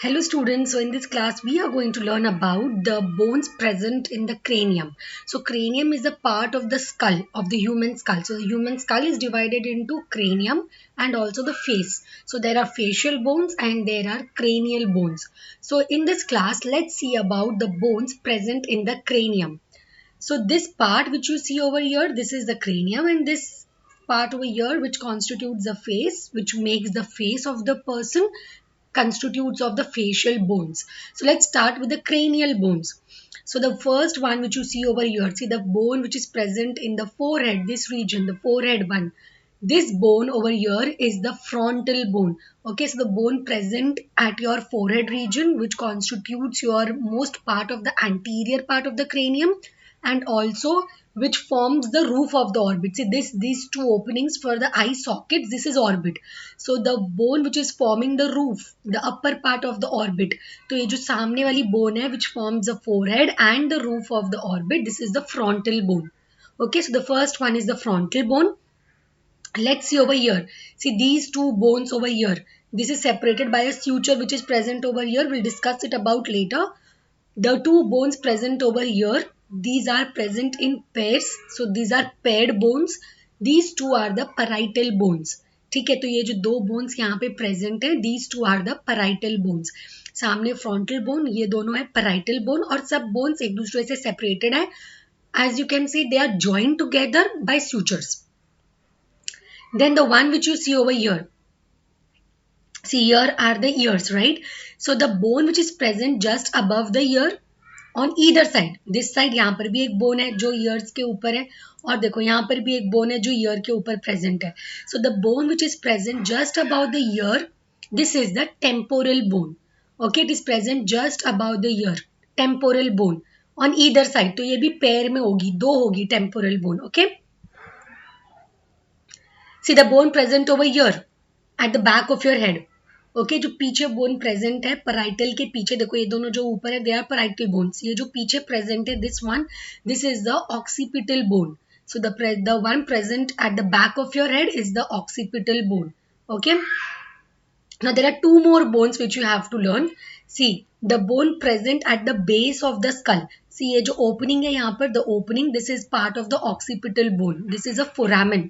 Hello students, so in this class we are going to learn about the bones present in the cranium. So cranium is a part of the skull, of the human skull. So the human skull is divided into cranium and also the face. So there are facial bones and there are cranial bones. So in this class, let's see about the bones present in the cranium. So this part which you see over here, this is the cranium, and this part over here which constitutes the face, which makes the face of the person, constitutes of the facial bones. So let's start with the cranial bones. So the first one which you see over here, see the bone which is present in the forehead, this region, the forehead one. This bone over here is the frontal bone. Okay, so the bone present at your forehead region, which constitutes your most part of the anterior part of the cranium, and also which forms the roof of the orbit. See this, these two openings for the eye sockets, this is orbit. So the bone which is forming the roof, the upper part of the orbit, तो ये जो सामने वाली bone है which forms the forehead and the roof of the orbit, this is the frontal bone. Okay, so the first one is the frontal bone. Let's see over here. See these two bones over here. This is separated by a suture which is present over here. We'll discuss it about later. The two bones present over here, these are present in pairs. So these are paired bones. These two are the parietal bones. ठीक है, तो ये जो दो bones यहाँ पे present है, these two are the parietal bones. सामने frontal bone, ये दोनों है parietal bone, और सब bones एक दूसरे से separated है. As you can see, they are joined together by sutures. Then the one which you see over here, see here are the ears, right? So the bone which is present just above the ear on either side, this side यहाँ पर भी एक bone है जो ears के ऊपर है, और देखो यहाँ पर भी एक bone है जो ear के ऊपर present है. So the bone which is present just above the ear, this is the temporal bone. Okay, it is present just above the ear, temporal bone on either side. तो ये भी pair में होगी, दो होगी temporal bone. Okay, see the bone present over here at the back of your head. Okay जो पीछे bone present है पराइटल के पीछे, देखो ये दोनों जो ऊपर है दे आर पराइटल बोन्स. ये जो पीछे प्रेजेंट है this one, this is the occipital bone. So the one present at the back of your head is the occipital bone. Okay, now there are two more bones which you have to learn. See the bone present at the base of the skull. See ये जो opening है यहाँ पर, the opening, this is part of the occipital bone. This is a foramen.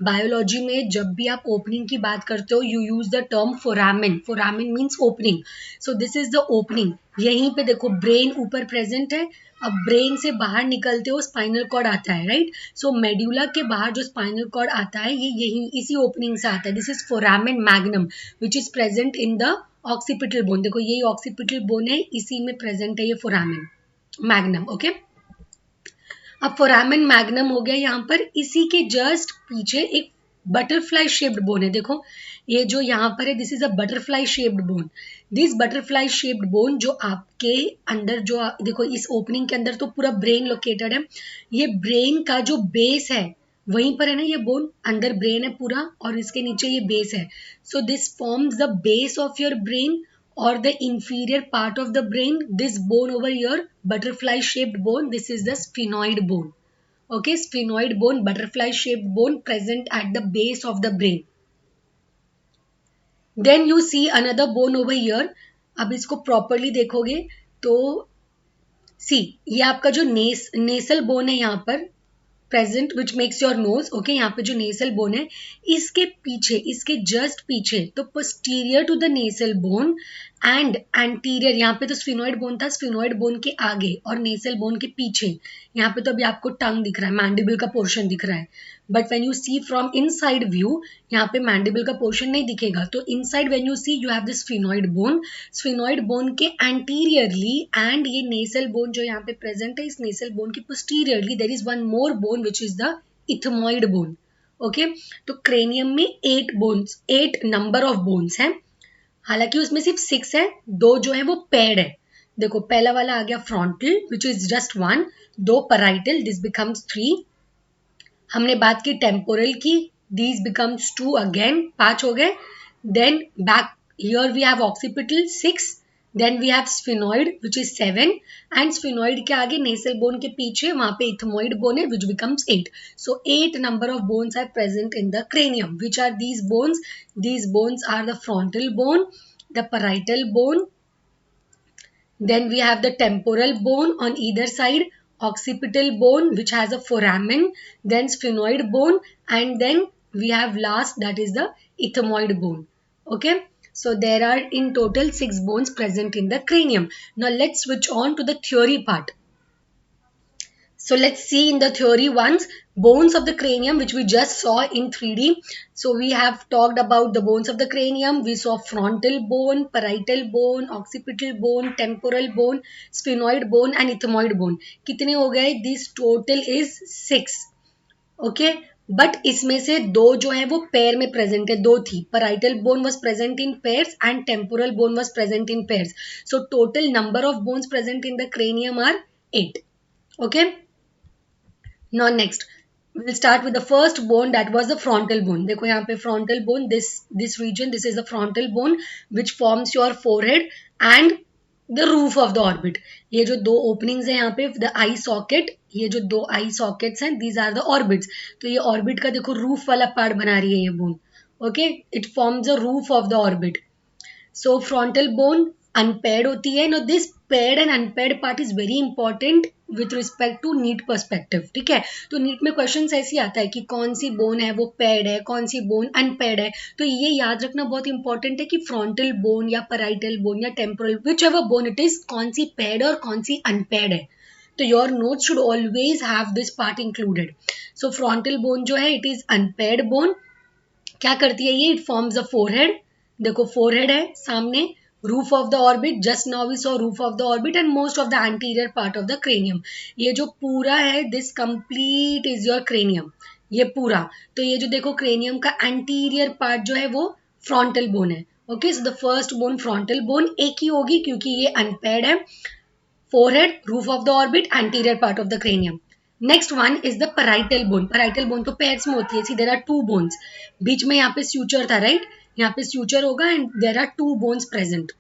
Biology में जब भी आप opening की बात करते हो, you use the term foramen. Foramen means opening. So this is the opening. यहीं पे देखो brain ऊपर present है. अब ब्रेन से बाहर निकलते हो स्पाइनल कॉर्ड आता है, राइट? सो मेड्यूला के बाहर जो स्पाइनल कॉर्ड आता है ये यही इसी ओपनिंग से आता है. This is foramen magnum which is present in the occipital bone. देखो यही ऑक्सीपिटल बोन है, इसी में प्रेजेंट है ये फोरामेन मैग्नम. ओके, अब फोरामेन मैग्नम हो गया. यहाँ पर इसी के जस्ट पीछे एक बटरफ्लाई शेप्ड बोन है. देखो ये जो यहाँ पर है this is a butterfly shaped bone. This butterfly shaped bone जो आपके अंदर जो देखो इस ओपनिंग के अंदर तो पूरा ब्रेन लोकेटेड है. ये ब्रेन का जो बेस है वहीं पर है ना, ये बोन अंदर ब्रेन है पूरा और इसके नीचे ये बेस है. So this forms the base of your brain or the inferior part of the brain. This bone over here, butterfly shaped bone, this is the sphenoid bone. Okay, sphenoid bone, butterfly shaped bone present at the base of the brain. Then you see another bone over here. अब इसको properly देखोगे तो see ये आपका जो nasal bone है यहाँ पर present which makes your nose. Okay, यहाँ पे जो नेसल बोन है इसके पीछे, इसके जस्ट पीछे, तो posterior to the nasal bone and anterior, यहाँ पे तो स्फिनोइड बोन था, स्फिनोइड बोन के आगे और नेसल बोन के पीछे. यहाँ पे तो अभी आपको टंग दिख रहा है, मैंडिबल का पोर्शन दिख रहा है, but when you see from inside view यहाँ पे मैंडिबल का पोर्शन नहीं दिखेगा. तो inside when you see you have this sphenoid bone के एंटीरियरली एंड ये नेसल बोन जो यहाँ पे प्रेजेंट है, इस नेसल बोन के posteriorly there is one more bone which is the ethmoid bone. Okay, तो क्रेनियम में 8 नंबर ऑफ बोन्स हैं. हालांकि उसमें सिर्फ 6 है, दो जो है वो पेड है. देखो पहला वाला आ गया फ्रंटल विच इज जस्ट 1, दो पैराइटल, दिस बिकम्स 3. हमने बात की टेम्पोरल की, these becomes 2 again, 5 हो गए. Then back here we have occipital 6, then we have sphenoid which is 7, and sphenoid के आगे nasal bone के पीछे वहाँ पे ethmoid bone है which becomes 8. So 8 number of bones are present in the cranium. Which are these bones? These bones are the frontal bone, the parietal bone, Then we have the temporal bone on either side, occipital bone which has a foramen, then sphenoid bone, and then we have last, that is the ethmoid bone. Okay, so there are in total 6 bones present in the cranium. Now let's switch on to the theory part. So let's see in the theory ones, bones of the cranium which we just saw in 3D. So we have talked about the bones of the cranium. We saw frontal bone, parietal bone, occipital bone, temporal bone, sphenoid bone and ethmoid bone. कितने हो गए? This total is 6. Okay, but इसमें से दो जो है वो pair में प्रेजेंट है, दो थी, parietal bone was present in pairs and temporal bone was present in pairs. So total number of bones present in the cranium are 8. Okay, now next we'll start with the first bone, that was the frontal bone. देखो यहाँ पे frontal bone, this region, this is the frontal bone which forms your forehead and the roof of the orbit. ये जो दो openings है यहाँ पे, the eye socket, ये जो दो eye sockets हैं, these are the orbits. तो ये orbit का देखो roof वाला part बना रही है ये bone. Okay, it forms the roof of the orbit. So frontal bone unpaired होती है. Now this paired and unpaired part is very important with respect to NEET perspective. ठीक है, तो नीट में क्वेश्चन ऐसे आता है कि कौन सी बोन है वो पेड है, कौन सी बोन अनपेड है. तो ये याद रखना बहुत इंपॉर्टेंट है कि फ्रंटल बोन या पैराइटल बोन या temporal, which ever bone it is, कौन सी पेड और कौन सी अनपेड है. तो your note should always have this part included. So frontal bone जो है इट इज अनपेड बोन. क्या करती है ये? It forms the forehead. देखो फोरहेड है सामने, roof of the orbit, just now we saw roof of the orbit and most of the anterior part of the cranium. ये जो पूरा है, this complete is your cranium, ये पूरा. तो ये जो देखो क्रेनियम का एंटीरियर पार्ट जो है वो फ्रंटल बोन है. Okay, so the first bone frontal bone एक ही होगी क्योंकि ये अनपेड है. Forehead, roof of the orbit, anterior part of the cranium. Next one is the parietal bone. Parietal bone तो पेयर्स में होती है. सी देयर आर टू बोन्स, बीच में यहाँ पे स्यूचर था, राइट? यहाँ पे स्यूचर होगा and there are two bones present.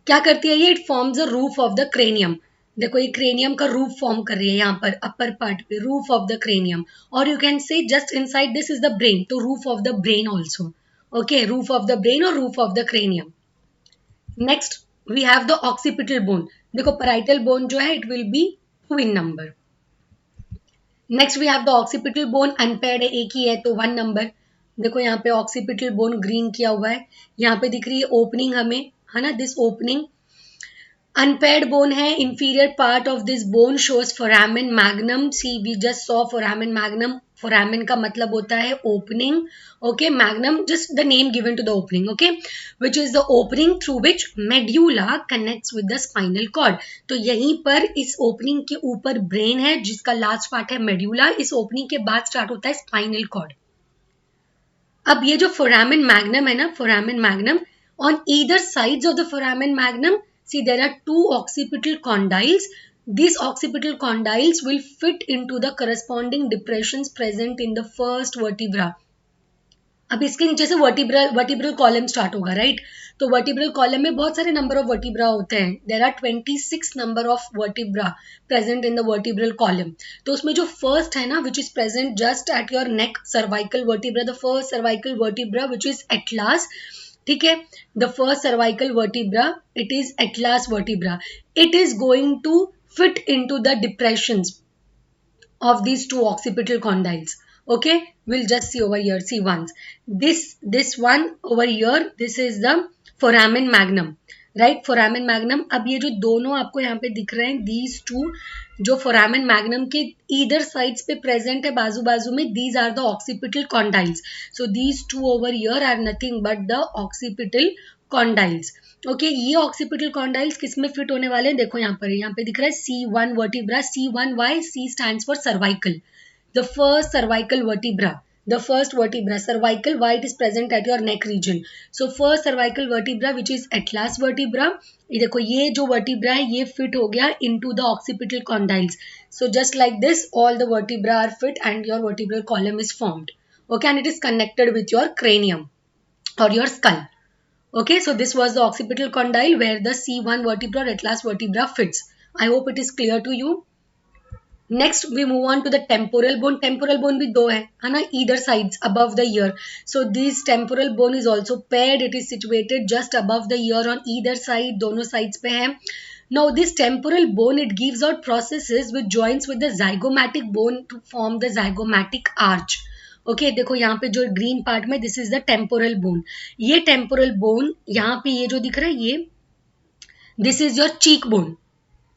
क्या करती है ये? It forms the roof of the cranium. देखो ये क्रेनियम का रूफ फॉर्म कर रही है यहाँ पर अपर पार्ट पे, रूफ ऑफ द क्रेनियम. और you can say just inside this is the brain, तो roof of the brain also. Okay, roof of the brain और roof of the cranium. Next we have the occipital bone. देखो parietal bone जो है it will be 2 in number. Next we have the occipital bone, unpaired है, एक ही है तो 1 number. देखो यहाँ पे ऑक्सीपिटल बोन ग्रीन किया हुआ है, यहाँ पे दिख रही है ओपनिंग हमें, है ना, दिस ओपनिंग. अनपेयर्ड बोन है. Inferior part of this bone shows foramen magnum. See we just saw foramen magnum. Foramen का मतलब होता है opening. Okay, magnum just the name given to the opening. Okay, which is the opening through which medulla connects with the spinal cord. तो यहीं पर इस opening के ऊपर ब्रेन है जिसका लास्ट पार्ट है मेड्यूला. इस ओपनिंग के बाद स्टार्ट होता है स्पाइनल कॉर्ड. अब ये जो फोरामेन मैग्नम है ना, foramen magnum, on either sides of the foramen magnum, see there are two occipital condyles. These occipital condyles will fit into the corresponding depressions present in the first vertebra. अब इसके नीचे से vertebral column start होगा, right? तो vertebral column में बहुत सारे number of vertebra होते हैं. There are 26 number of vertebra present in the vertebral column. तो उसमें जो फर्स्ट है ना, which is present just at your neck, cervical vertebra, the first cervical vertebra which is atlas. ठीक है, the first cervical vertebra it is atlas vertebra. It is going to fit into the depressions of these two occipital condyles. Okay, we'll just see over here. See once this one over here, this is the foramen magnum, right? Foramen magnum. अब ये जो दोनों आपको यहाँ पे दिख रहे हैं, these two जो foramen magnum के either sides पे present है बाजू बाजू में, these are the occipital condyles. So these two over here are nothing but the occipital condyles. Okay, ये ऑक्सीपिटल कॉन्डाइल्स किस में फिट होने वाले हैं? देखो यहाँ पे दिख रहा है C1 vertebra. C1 why, C stands for cervical. The first cervical vertebra, the first vertebra cervical, why it is present at your neck region. So first cervical vertebra which is atlas vertebra. ये देखो ये जो vertebra है ये fit हो गया into the occipital condyles. So just like this all the vertebra are fit and your vertebral column is formed. Okay, and it is connected with your cranium or your skull. Okay, so this was the occipital condyle where the C1 vertebra or atlas vertebra fits. I hope it is clear to you. Next we move on to the temporal bone. Temporal bone भी दो है ना, either sides above the ear. So this temporal bone is also paired. It is situated just above the ear on either side, दोनों sides पे है. Now this temporal bone, it gives out processes which joins with the zygomatic bone to form the zygomatic arch. Okay देखो यहाँ पे जो green part में, this is the temporal bone. ये temporal bone यहाँ पे ये जो दिख रहा है, ये this is your cheek bone.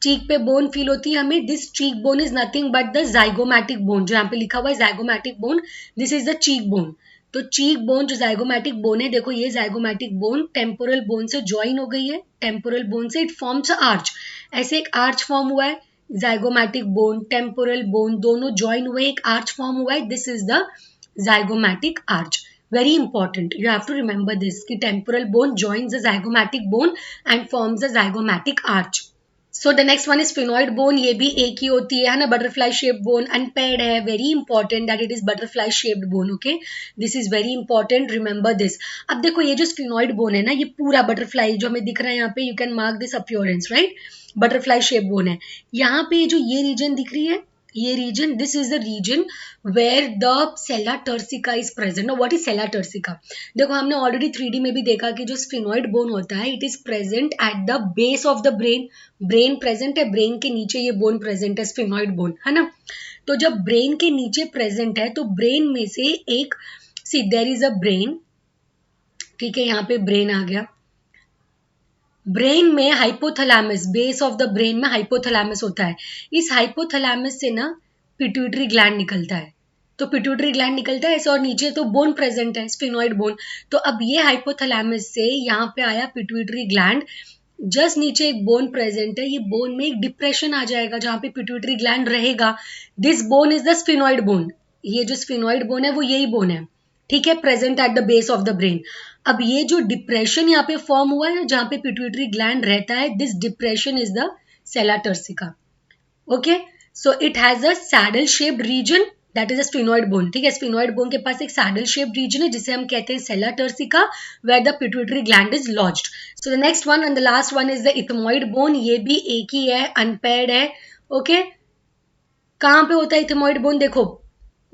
Cheek पे बोन फील होती है हमें. This cheek bone is nothing but the zygomatic bone. जो यहाँ पे लिखा हुआ है zygomatic bone, this is the cheek bone. तो चीक बोन जो जाइगोमैटिक बोन है, देखो ये जाइगोमैटिक बोन टेम्पोरल बोन से ज्वाइन हो गई है. टेम्पोरल बोन से इट फॉर्म्स अ आर्च. ऐसे एक आर्च फॉर्म हुआ है. जाइगोमैटिक बोन, टेम्पोरल बोन दोनों ज्वाइन हुए, एक आर्च फॉर्म हुआ है. This is the zygomatic arch. Very important, you have to remember this कि temporal bone joins the zygomatic bone and forms the zygomatic arch. So the next one is sphenoid bone. ये भी एक ही होती है ना, butterfly shaped bone, unpaired है. Very important that it is butterfly shaped bone. Okay, this is very important, remember this. अब देखो ये जो स्फिनोइड बोन है ना, ये पूरा बटरफ्लाई जो हमें दिख रहा है यहाँ पे, you can mark this appearance, right. Butterfly shape bone है. यहाँ पे जो ये रीजन दिख रही है, ये region, this is the region where the sella turcica is present. What is sella turcica? देखो हमने ऑलरेडी 3D में भी देखा कि जो स्फिनोइड बोन होता है, it is present at the base of the brain. Brain present है, ब्रेन के नीचे ये बोन प्रेजेंट है, स्फिनोइड बोन, है ना. तो जब ब्रेन के नीचे प्रेजेंट है, तो ब्रेन में से एक, सी देयर इज अ ब्रेन, ठीक है, यहाँ पे ब्रेन आ गया. ब्रेन में hypothalamus, base of the brain में हाइपोथैलेमस होता है. इस हाइपोथैलेमस से ना पिट्यूटरी ग्लैंड निकलता है. तो पिट्यूटरी ग्लैंड निकलता है ऐसे, और नीचे तो बोन प्रेजेंट है, स्फिनोइड बोन. तो अब ये हाइपोथैलेमस से यहाँ पे आया पिट्यूटरी ग्लैंड. जस्ट नीचे एक बोन प्रेजेंट है, ये बोन में एक डिप्रेशन आ जाएगा जहाँ पे पिट्यूटरी ग्लैंड रहेगा. This bone is the sphenoid bone. ये जो स्फिनोइड बोन है वो यही बोन है, ठीक है, present at the base of the brain. अब ये जो डिप्रेशन यहाँ पे फॉर्म हुआ है जहाँ पे पिट्यूटरी ग्लैंड रहता है, this depression is the sella turcica. Okay, so it has a saddle shaped region, that is a sphenoid bone. ठीक है, स्फिनोइड बोन के पास एक सैडल शेप्ड रीजन है जिसे हम कहते हैं sella turcica, where the pituitary gland is lodged. So the next one and the last one is the ethmoid bone. ये भी एक ही है, अनपेयर्ड है. ओके, कहाँ पे होता है इथमोइड बोन? देखो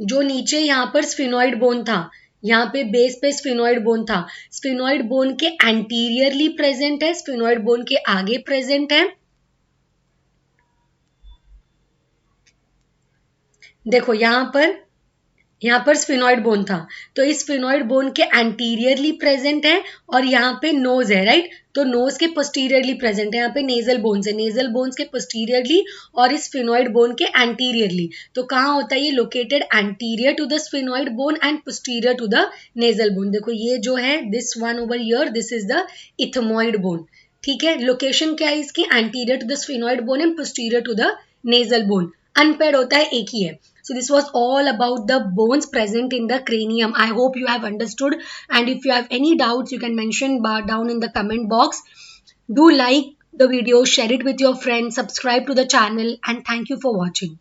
जो नीचे यहाँ पर स्फिनोइड बोन था, यहाँ पे बेस पे स्फिनोइड बोन था. स्फिनोइड बोन के एंटीरियरली प्रेजेंट है, स्फिनोइड बोन के आगे प्रेजेंट है. देखो यहाँ पर स्फिनोइड बोन था, तो इस स्फिनोइड बोन के एंटीरियरली प्रेजेंट है, और यहाँ पे नोज है, राइट. तो नोज के पोस्टीरियरली प्रेजेंट है. यहाँ पे नेजल बोन्स है, नेजल बोन्स के पोस्टीरियरली और इस स्फिनोइड बोन के एंटीरियरली. तो कहाँ होता है ये? Located anterior to the sphenoid bone and posterior to the nasal bone. देखो ये जो है, this one over here, this is the ethmoid bone. ठीक है, लोकेशन क्या है इसकी? Anterior to the sphenoid bone and posterior to the nasal bone. Unpaired होता है, एक ही है. So this was all about the bones present in the cranium. I hope you have understood, and if you have any doubts you can mention down in the comment box. Do like the video, share it with your friends, subscribe to the channel, and thank you for watching.